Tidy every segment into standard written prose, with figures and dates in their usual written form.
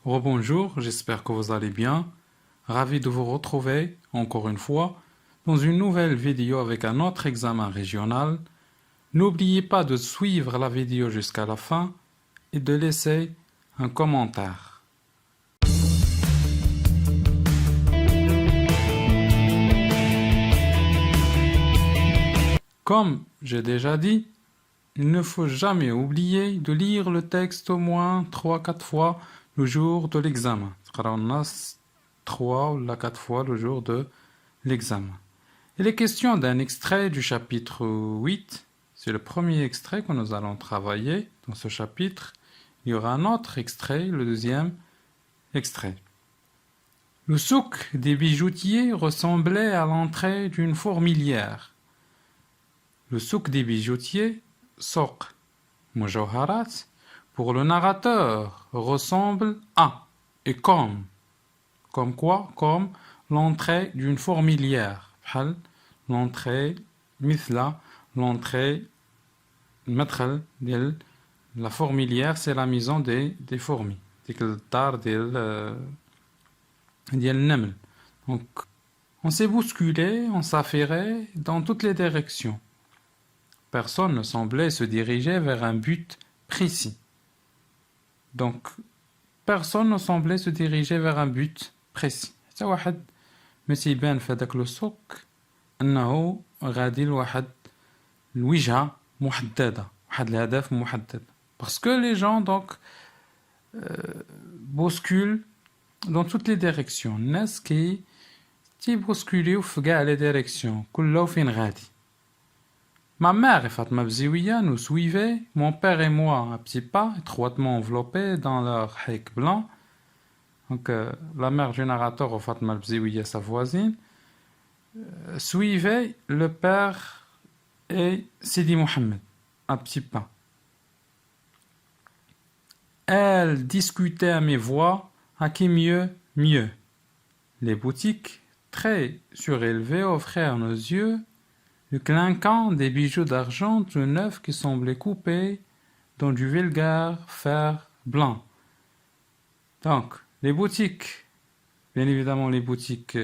Rebonjour, j'espère que vous allez bien. Ravi de vous retrouver encore une fois dans une nouvelle vidéo avec un autre examen régional. N'oubliez pas de suivre la vidéo jusqu'à la fin et de laisser un commentaire. Comme j'ai déjà dit, il ne faut jamais oublier de lire le texte au moins 3-4 fois le jour de l'examen. 3 ou 4 fois le jour de l'examen. Il est question d'un extrait du chapitre 8. C'est le premier extrait que nous allons travailler dans ce chapitre. Il y aura un autre extrait, le deuxième extrait. Le souk des bijoutiers ressemblait à l'entrée d'une fourmilière. Le souk des bijoutiers, souk mujawharat, pour le narrateur, ressemble à et comme quoi? Comme l'entrée d'une fourmilière. L'entrée, mithla, l'entrée, المدخل ديال la fourmilière, c'est la maison des fourmis. ديك الدار ديال النمل. Donc, on s'est bousculé, on s'affairait dans toutes les directions. Personne ne semblait se diriger vers un but précis. Donc, personne ne semblait se diriger vers un but précis. حتى واحد ما تيبان في هذاك لو سوق انه غادي لواحد الوجهه محدده واحد الهدف محدد parce que les gens donc bousculent dans toutes les directions. الناس تيبوسكوليو في كاع les directions كله فين غادي. Ma mère et Fatma Bziouia nous suivaient, mon père et moi à petits pas, étroitement enveloppés dans leur haïk blanc. Donc, la mère du narrateur, au Fatma Bziouia, sa voisine, suivait le père et Sidi Mohamed, à petits pas. Elle discutait à mes voix, à qui mieux. Les boutiques, très surélevées, offraient à nos yeux le clinquant des bijoux d'argent tout neufs qui semblaient coupés dans du vulgaire fer blanc. Donc, les boutiques, bien évidemment les boutiques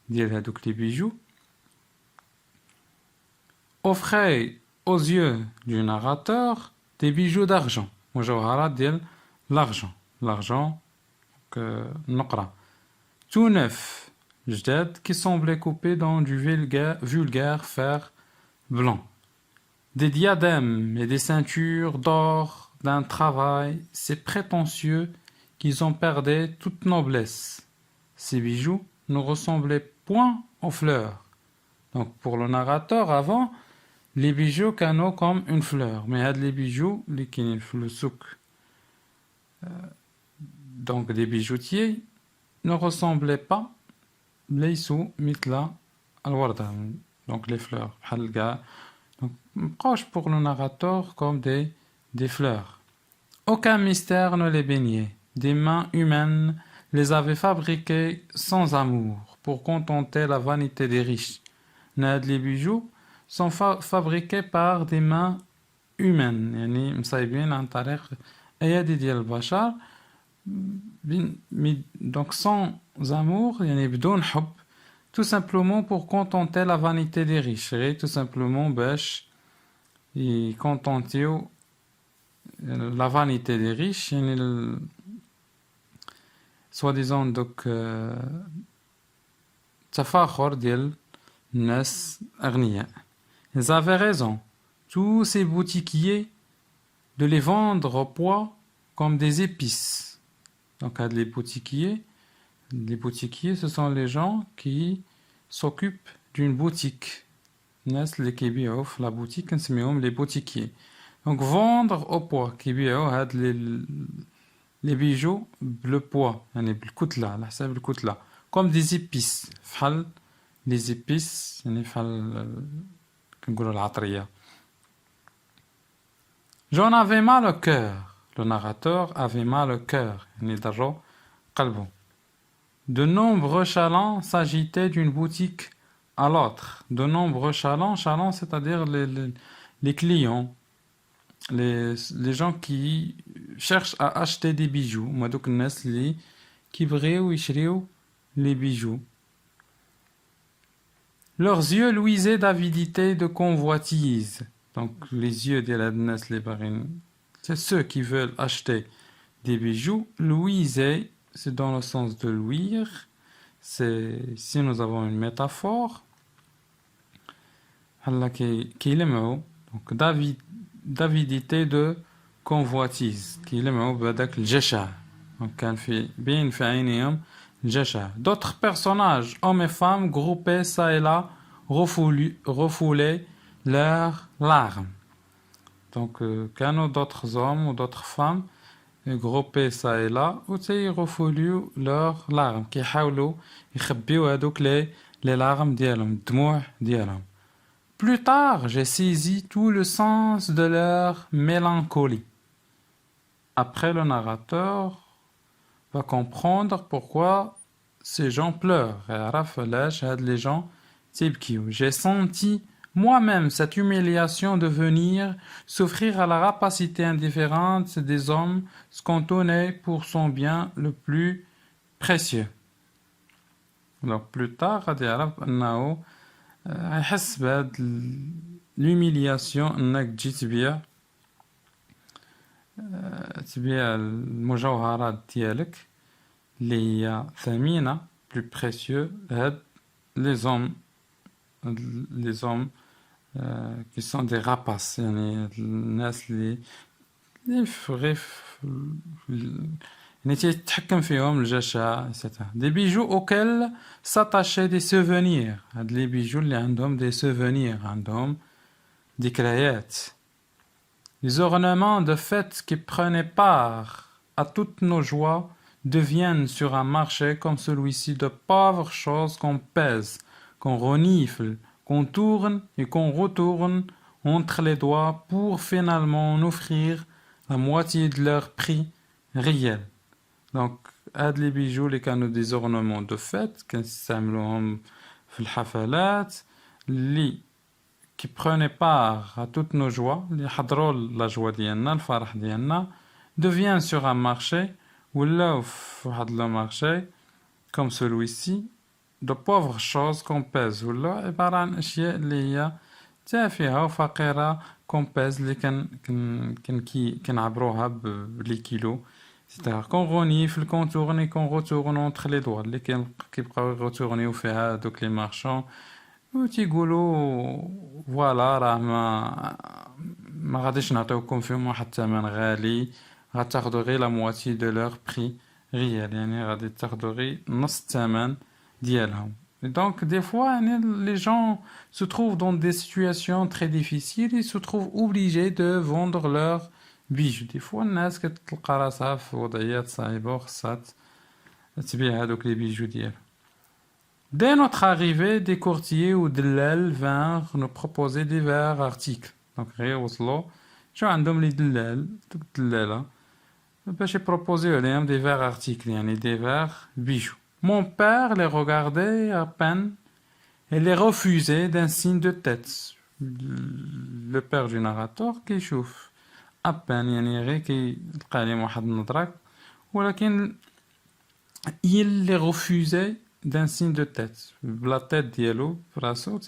d'Yelhadouk les bijoux, offraient aux yeux du narrateur des bijoux d'argent. Mujawharat ديال l'argent نقرة tout neuf, qui semblait coupé dans du vulgaire fer blanc. Des diadèmes et des ceintures d'or d'un travail si prétentieux qu'ils en perdaient toute noblesse. Ces bijoux ne ressemblaient point aux fleurs. Donc pour le narrateur avant, les bijoux canoient comme une fleur. Mais les bijoux, le souk, donc des bijoutiers, ne ressemblaient pas ليسوا مثل الوردة, donc les fleurs. Donc, proche pour le narrateur comme des fleurs. Aucun mystère ne les baignait. Des mains humaines les avaient fabriquées sans amour pour contenter la vanité des riches. Les bijoux sont fabriqués par des mains humaines. يعني مصايبين عن طريق أيادي ديال البشر. Donc sans amour, بدون حب, tout simplement pour contenter la vanité des riches, tout simplement باش يكونتونتيو la vanité des riches, soi-disant donc تفاخر ديال الناس أغنياء. Ils avaient raison, tous ces boutiquiers, de les vendre au poids comme des épices. Donc, les boutiquiers, ce sont les gens qui s'occupent d'une boutique. La boutique, les boutiquiers. Donc, vendre au poids, les bijoux, le poids, comme des épices. Les épices, j'en avais mal au cœur. Le narrateur avait mal au cœur. De nombreux chalands s'agitaient d'une boutique à l'autre. De nombreux chalands, c'est-à-dire les clients. les gens qui cherchent à acheter des bijoux. Moi, donc, qui يشريو les bijoux. Leurs yeux luisaient d'avidité, de convoitise. Donc, les yeux de la Nas les barines, c'est ceux qui veulent acheter des bijoux. Luisaient, c'est dans le sens de luire. C'est, si nous avons une métaphore, qui donc d'avidité de convoitise, qui بهذاك الجشع. Donc, كان في بين في عينيهم الجشع. D'autres personnages, hommes et femmes, groupés ça et là, refoulaient leurs larmes. Donc, كانوا d'autres hommes ou d'autres femmes groupés ça et là, ou refoulaient leurs larmes, كيحاولوا يخبيو هذوك les larmes ديالهم, الدموع ديالهم. Plus tard, j'ai saisi tout le sens de leur mélancolie. Après, le narrateur va comprendre pourquoi ces gens pleurent. Les gens, j'ai senti moi-même cette humiliation de venir s'offrir à la rapacité indifférente des hommes, ce qu'on tenait pour son bien le plus précieux. Donc plus tard, يحس بهاد l'humiliation انك تجي تبيع المجوهرات ديالك اللي هي ثمينة plus précieux هاد les hommes qui sont des rapaces يعني الناس اللي تتحكم فيهم الجشع etc. Des bijoux auxquels s'attachaient des souvenirs. Les bijoux اللي عندهم des souvenirs, عندهم ذكريات. Les ornements de fête qui prenaient part à toutes nos joies deviennent sur un marché comme celui-ci de pauvres choses qu'on pèse, qu'on renifle, qu'on tourne et qu'on retourne entre les doigts pour finalement en offrir la moitié de leur prix réel. Donc, هاد les bijoux اللي كانوا des ornements de fête كنستعملوهم في الحفلات اللي qui prenaient part à toutes nos joies اللي حضروا la joie ديالنا الفرح ديالنا devient sur un marché ولاو في واحد le marché comme celui-ci de pauvres choses qu'on pèse ولاو عبارة عن أشياء اللي هي تافهة وفقيرة qu'on pèse اللي كنعبروها بلي كيلو. C'est-à-dire qu'on renifle, qu'on tourne et qu'on retourne entre les doigts. Les qui peuvent retourner au fait donc les marchands. Ou تيقولوا voilà راه ما غاديش نعطيوكم فيهم واحد الثمن غالي غتاخدوا غير la moitié de leur prix réel يعني غادي تاخدوا غير نص الثمن ديالهم. Et donc des fois les gens se trouvent dans des situations très difficiles, ils se trouvent obligés de vendre leurs bijoux. Des fois الناس كتلقى راسها في وضعيات صعيبة وخصها تبيع هذوك les bijoux ديالها. Dès notre arrivée, des courtiers ou دلال vinrent nous proposer divers articles. Donc غير وصلوا شو عندهم لي دلال دوك الدلالة باش يبروبوزيو عليهم divers articles يعني divers bijoux. Mon père les regardait à peine et les refusait d'un signe de tête. Le père du narrateur كيشوف à peine يعني غير كيلقى عليهم واحد النظرة ولكن il les refusait d'un signe de tête. La tête ديالو براسو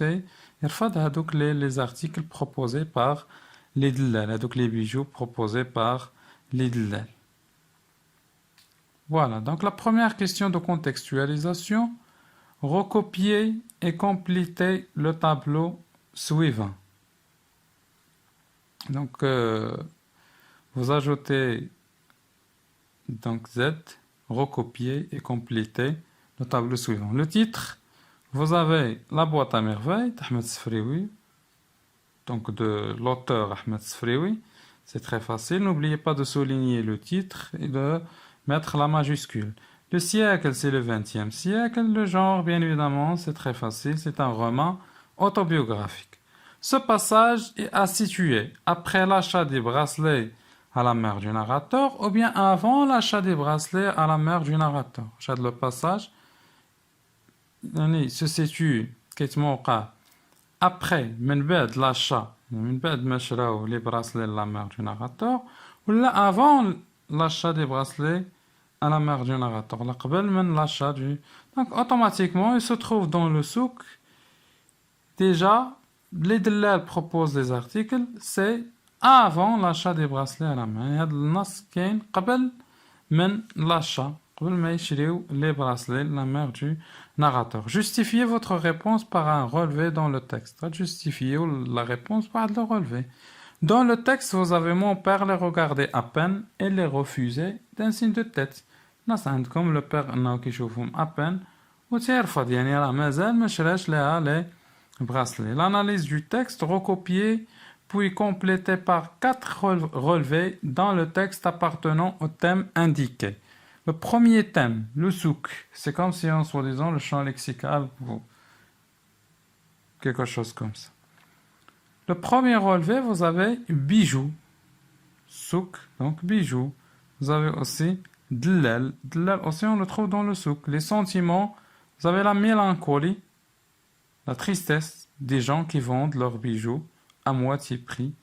يرفض هادوك les articles proposés par les دلال هادوك les bijoux proposés par les دلال. Voilà, donc la première question de contextualisation, recopier et compléter le tableau suivant. Donc vous ajoutez donc Z, recopier et compléter le tableau suivant. Le titre, vous avez La boîte à merveilles d'Ahmed Sfrioui, donc de l'auteur Ahmed Sfrioui. C'est très facile, n'oubliez pas de souligner le titre et de mettre la majuscule. Le siècle, c'est le 20e siècle. Le genre, bien évidemment, c'est très facile, c'est un roman autobiographique. Ce passage est à situer après l'achat des bracelets à la mère du narrateur ou bien avant l'achat des bracelets à la mère du narrateur. Le passage se situe après من بعد l'achat من بعد ما شراو les bracelets la mère du narrateur ولا avant l'achat des bracelets à la mère du narrateur لا قبل من l'achat du donc automatiquement il se trouve dans le souk déjà les dellal proposent des articles c'est avant l'achat des bracelets à la main هذا النص كاين قبل من l'achat قبل ما يشريو les bracelets la mère du narrateur. Justifiez votre réponse par un relevé dans le texte. Justifiez la réponse par le relevé. Dans le texte, vous avez mon père les regarder à peine et les refuser d'un signe de tête. ناس عندكم le père انه كيشوفهم à peine وتيرفض يعني راه مازال ما شراش لها les bracelets. L'analyse du texte recopiée puis complétée par 4 relevés dans le texte appartenant au thème indiqué. Le premier thème, le souk, c'est comme si en soi-disant le champ lexical ou quelque chose comme ça. Le premier relevé, vous avez bijoux, souk, donc bijoux. Vous avez aussi dlal, dlal aussi on le trouve dans le souk. Les sentiments, vous avez la mélancolie, la tristesse des gens qui vendent leurs bijoux à moitié prix.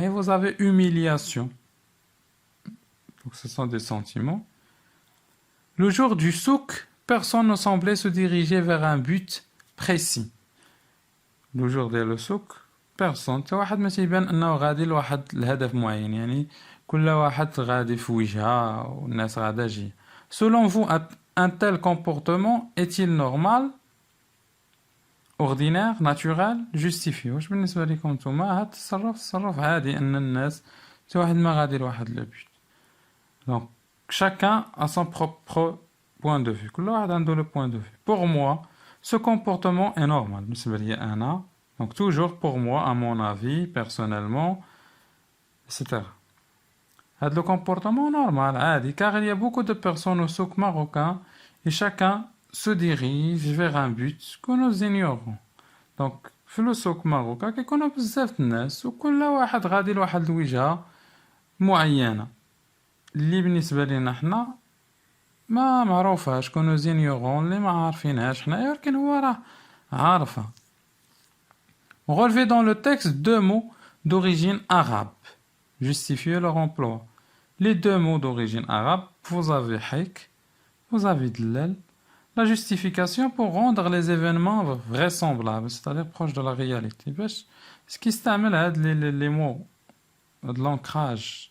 Et vous avez humiliation. Donc ce sont des sentiments. Le jour du souk, personne ne semblait se diriger vers un but précis. Le jour ديال السوق personne حتى واحد ما تيبان انه غادي لواحد الهدف معين يعني كل واحد غادي في وجهه والناس غادا جايه. Selon vous, un tel comportement est-il normal, ordinaire, naturel, justifié? واش بالنسبه لكم نتوما هاد تصرف عادي ان الناس حتى واحد ما غادي لواحد لو but. Donc, chacun a son propre point de vue. كل واحد عنده le point de vue. Pour moi, ce comportement est normal. Donc, toujours pour moi, à mon avis, personnellement, etc. Le comportement normal, عادي, car il y a beaucoup de personnes au souk marocain et chacun se dirige vers un but que nous ignorons. Donc, في السوق marocain, كيكونوا بزاف الناس وكل واحد غادي لواحد الوجهة معينة. اللي بالنسبة لنا حنا ما معروفهاش كونو زينيورون اللي ما عارفينهاش حنايا ولكن هو راه عارفها. Relevez dans le texte 2 mots d'origine arabe. Justifiez leur emploi. Les 2 mots d'origine arabe, vous avez hik, vous avez dlal. La justification pour rendre les événements vraisemblables, c'est-à-dire proches de la réalité. Ce qui s'appelle les mots de l'ancrage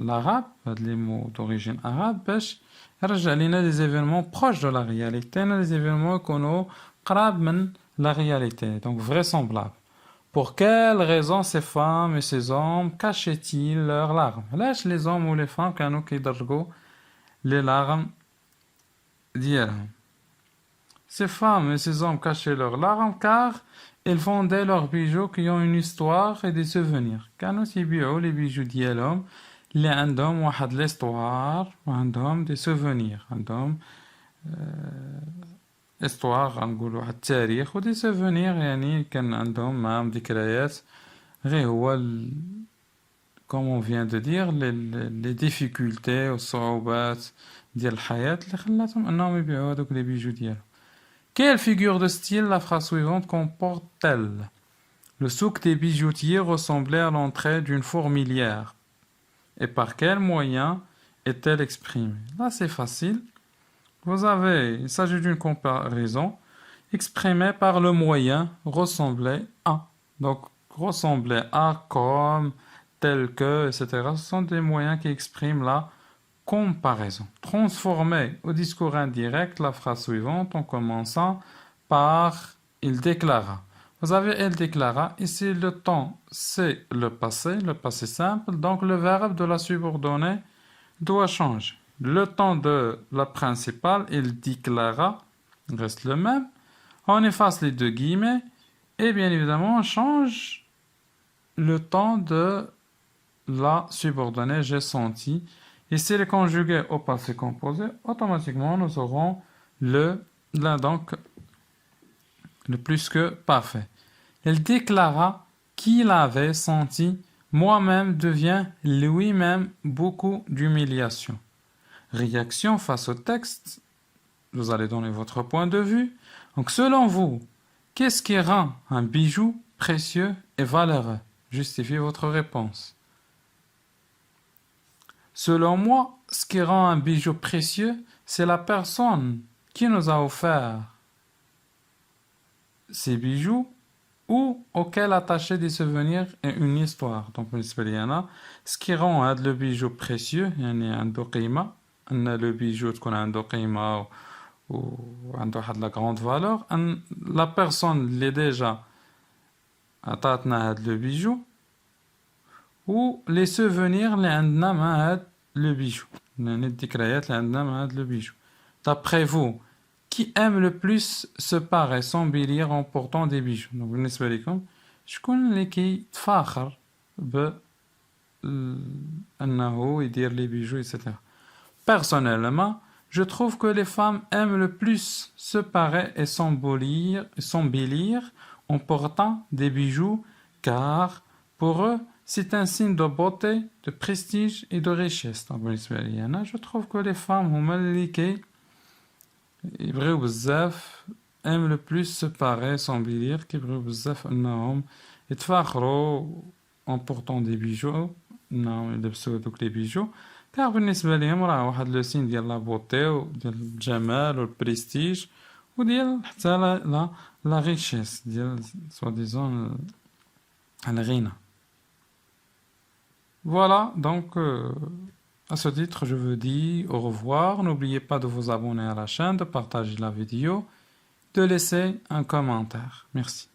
l'arabe, les mots d'origine arabe, باش يرجع لنا des événements proches de la réalité, des événements يكونوا قراب من la réalité, donc vraisemblables. Pour quelles raisons ces femmes et ces hommes cachaient-ils leurs larmes? علاش les hommes ou les femmes كانوا كيدرجوا les larmes ديالهم? Ces femmes et ces hommes cachaient leurs larmes car ils vendaient leurs bijoux qui ont une histoire et des souvenirs. كانوا يبيعوا les bijoux ديالهم اللي عندهم واحد l'histoire وعندهم des souvenirs. عندهم histoire نقول واحد التاريخ و des souvenirs يعني كان عندهم معهم ذكريات غير هو comme on vient de dire les difficultés والصعوبات ديال الحياة اللي خلاتهم انهم يبيعوا هذوك les bijoux ديالهم. Quelle figure de style la phrase suivante comporte-t-elle? Le souk des bijoutiers ressemblait à l'entrée d'une fourmilière. Et par quel moyen est-elle exprimée? Là, c'est facile. Vous avez, il s'agit d'une comparaison exprimée par le moyen ressemblait à. Donc, ressemblait à, comme, tel que, etc. Ce sont des moyens qui expriment la comparaison. Transformez au discours indirect la phrase suivante en commençant par il déclara. Vous avez il déclara. Ici, le temps, c'est le passé simple. Donc, le verbe de la subordonnée doit changer. Le temps de la principale, il déclara, reste le même. On efface les 2 guillemets et bien évidemment, on change le temps de la subordonnée j'ai senti. Et si le conjugué au passé composé, automatiquement, nous aurons donc, le plus que parfait. Il déclara qu'il avait senti moi-même devient lui-même beaucoup d'humiliation. Réaction face au texte, vous allez donner votre point de vue. Donc, selon vous, Qu'est-ce qui rend un bijou précieux et valeureux? Justifiez votre réponse. Selon moi, ce qui rend un bijou précieux, c'est la personne qui nous a offert ces bijoux ou auquel attacher des souvenirs et une histoire. Donc, ce qui rend le bijou précieux, le bijou ou de la grande valeur, la personne l'est déjà عطاتنا le bijou ou les souvenirs اللي عندنا مع le bijou. الذكريات اللي عندنا مع le bijou. D'après vous, qui aime le plus se parer, s'embellir en portant des bijoux? Donc, بالنسبة لكم شكون اللي كيتفاخر أنه يدير les bijoux, etc. Personnellement, je trouve que les femmes aiment le plus se parer et s'embellir en portant des bijoux, car pour eux, c'est un signe de beauté, de prestige et de richesse. Donc, je trouve que les femmes aiment le plus se parer, s'embellir, en portant des bijoux, les bijoux, car بالنسبة لهم راه واحد لو سين ديال لا بوتي وديال الجمال والبريستيج وديال حتى لا ريشيس ديال سوا ديزون الغنى. Voilà, donc à ce titre, je vous dis au revoir. N'oubliez pas de vous abonner à la chaîne, de partager la vidéo, de laisser un commentaire. Merci.